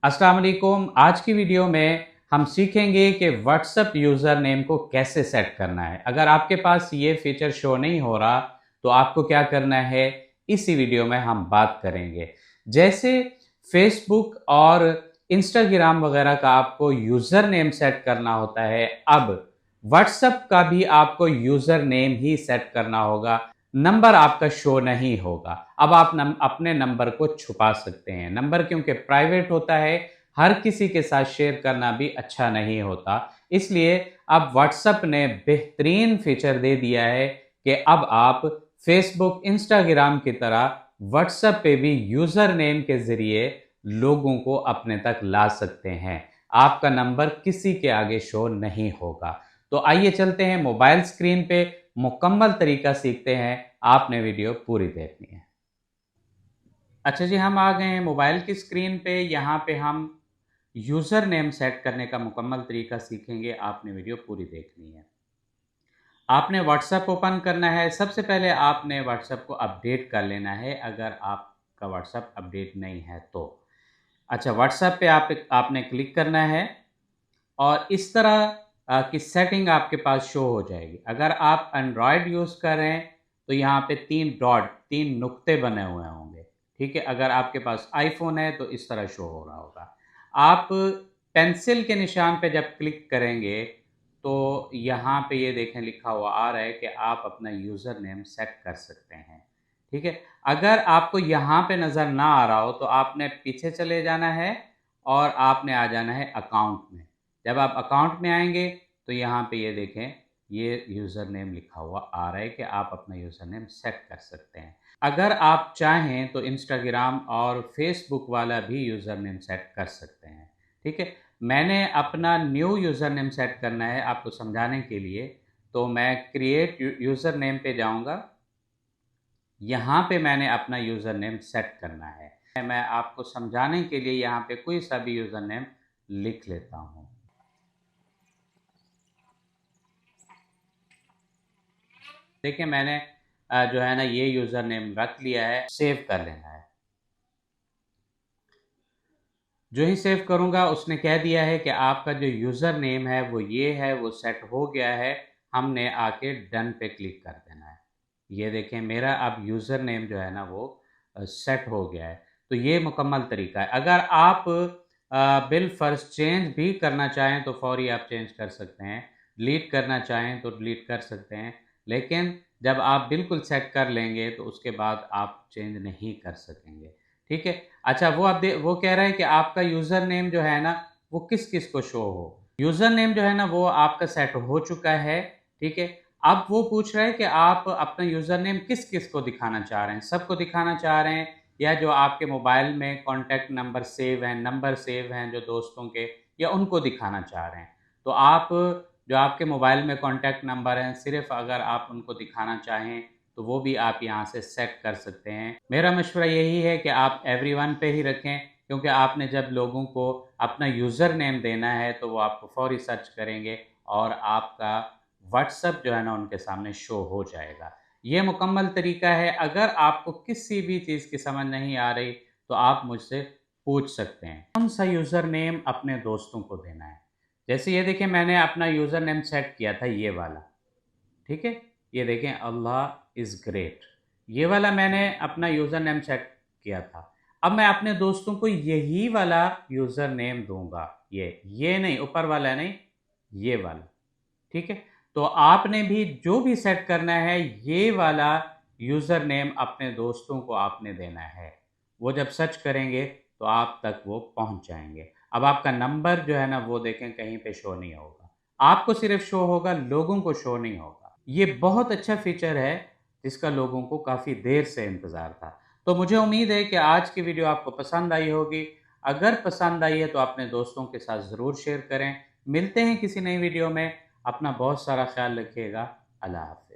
अस्सलाम वालेकुम। आज की वीडियो में हम सीखेंगे कि व्हाट्सएप यूज़र नेम को कैसे सेट करना है। अगर आपके पास ये फीचर शो नहीं हो रहा तो आपको क्या करना है, इसी वीडियो में हम बात करेंगे। जैसे फेसबुक और इंस्टाग्राम वगैरह का आपको यूज़र नेम सेट करना होता है, अब व्हाट्सएप का भी आपको यूज़र नेम ही सेट करना होगा। नंबर आपका शो नहीं होगा। अब आप अपने नंबर को छुपा सकते हैं। नंबर क्योंकि प्राइवेट होता है, हर किसी के साथ शेयर करना भी अच्छा नहीं होता। इसलिए अब व्हाट्सएप ने बेहतरीन फीचर दे दिया है कि अब आप फेसबुक, इंस्टाग्राम की तरह व्हाट्सएप पे भी यूज़र नेम के ज़रिए लोगों को अपने तक ला सकते हैं। आपका नंबर किसी के आगे शो नहीं होगा। तो आइए चलते हैं मोबाइल स्क्रीन पे, मुकम्मल तरीका सीखते हैं। आपने वीडियो पूरी देखनी है। अच्छा जी, हम आ गए हैं मोबाइल की स्क्रीन पे। यहाँ पे हम यूज़र नेम सेट करने का मुकम्मल तरीका सीखेंगे। आपने वीडियो पूरी देखनी है। आपने व्हाट्सएप ओपन करना है। सबसे पहले आपने व्हाट्सएप को अपडेट कर लेना है, अगर आपका व्हाट्सएप अपडेट नहीं है तो। अच्छा, व्हाट्सएप पे आपने क्लिक करना है और इस तरह की सेटिंग आपके पास शो हो जाएगी। अगर आप एंड्रॉयड यूज़ कर रहे हैं तो यहाँ पे 3 डॉट, 3 नुक्ते बने हुए होंगे, ठीक है? अगर आपके पास आईफ़ोन है तो इस तरह शो हो रहा होगा। आप पेंसिल के निशान पे जब क्लिक करेंगे तो यहाँ पे ये देखें लिखा हुआ आ रहा है कि आप अपना यूज़र नेम सेट कर सकते हैं, ठीक है? अगर आपको यहाँ पे नज़र ना आ रहा हो तो आपने पीछे चले जाना है और आपने आ जाना है अकाउंट में। जब आप अकाउंट में आएँगे तो यहाँ पे ये देखें, ये यूज़र नेम लिखा हुआ आ रहा है कि आप अपना यूज़र नेम सेट कर सकते हैं। अगर आप चाहें तो इंस्टाग्राम और फेसबुक वाला भी यूज़र नेम सेट कर सकते हैं, ठीक है? मैंने अपना न्यू यूज़र नेम सेट करना है आपको समझाने के लिए, तो मैं क्रिएट यूज़र नेम पे जाऊँगा। यहाँ पे मैंने अपना यूज़र नेम सेट करना है। मैं आपको समझाने के लिए यहाँ पे कोई सा भी यूज़र नेम लिख लेता हूँ। देखिए मैंने जो है ना ये यूज़र नेम रख लिया है, सेव कर लेना है। जो ही सेव करूँगा उसने कह दिया है कि आपका जो यूज़र नेम है वो ये है, वो सेट हो गया है। हमने आके डन पे क्लिक कर देना है। ये देखें मेरा अब यूज़र नेम जो है ना वो सेट हो गया है। तो ये मुकम्मल तरीका है। अगर आप बिलफ़र्ज़ चेंज भी करना चाहें तो फ़ौरी आप चेंज कर सकते हैं। डिलीट करना चाहें तो डिलीट कर सकते हैं। लेकिन जब आप बिल्कुल सेट कर लेंगे तो उसके बाद आप चेंज नहीं कर सकेंगे, ठीक है? अच्छा, वो कह रहा है कि आपका यूज़र नेम जो है ना वो किस-किस को शो हो। यूज़र नेम जो है ना वो आपका सेट हो चुका है, ठीक है? अब वो पूछ रहा है कि आप अपना यूज़र नेम किस-किस को दिखाना चाह रहे हैं? सबको दिखाना चाह रहे हैं या जो आपके मोबाइल में कॉन्टैक्ट नंबर सेव हैं जो दोस्तों के, या उनको दिखाना चाह रहे हैं? तो आप जो आपके मोबाइल में कॉन्टैक्ट नंबर हैं, सिर्फ़ अगर आप उनको दिखाना चाहें तो वो भी आप यहाँ से सेट कर सकते हैं। मेरा मशवरा यही है कि आप एवरीवन पे ही रखें, क्योंकि आपने जब लोगों को अपना यूज़र नेम देना है तो वो आपको फ़ौरी सर्च करेंगे और आपका व्हाट्सएप जो है ना उनके सामने शो हो जाएगा। ये मुकम्मल तरीका है। अगर आपको किसी भी चीज़ की समझ नहीं आ रही तो आप मुझसे पूछ सकते हैं। कौन-सा यूज़र नेम अपने दोस्तों को देना है? जैसे ये देखिए मैंने अपना यूज़र नेम सेट किया था ये वाला, ठीक है? ये देखें अल्लाह इज़ ग्रेट, ये वाला मैंने अपना यूज़र नेम सेट किया था। अब मैं अपने दोस्तों को यही वाला यूज़र नेम दूँगा, ये नहीं, ऊपर वाला नहीं, ये वाला, ठीक है? तो आपने भी जो भी सेट करना है, ये वाला यूज़र नेम अपने दोस्तों को आपने देना है। वो जब सर्च करेंगे तो आप तक वो पहुँच जाएँगे। अब आपका नंबर जो है ना वो देखें कहीं पे शो नहीं होगा। आपको सिर्फ़ शो होगा, लोगों को शो नहीं होगा। ये बहुत अच्छा फ़ीचर है जिसका लोगों को काफ़ी देर से इंतज़ार था। तो मुझे उम्मीद है कि आज की वीडियो आपको पसंद आई होगी। अगर पसंद आई है तो अपने दोस्तों के साथ ज़रूर शेयर करें। मिलते हैं किसी नई वीडियो में। अपना बहुत सारा ख्याल रखिएगा। अल्लाह हाफ़िज़।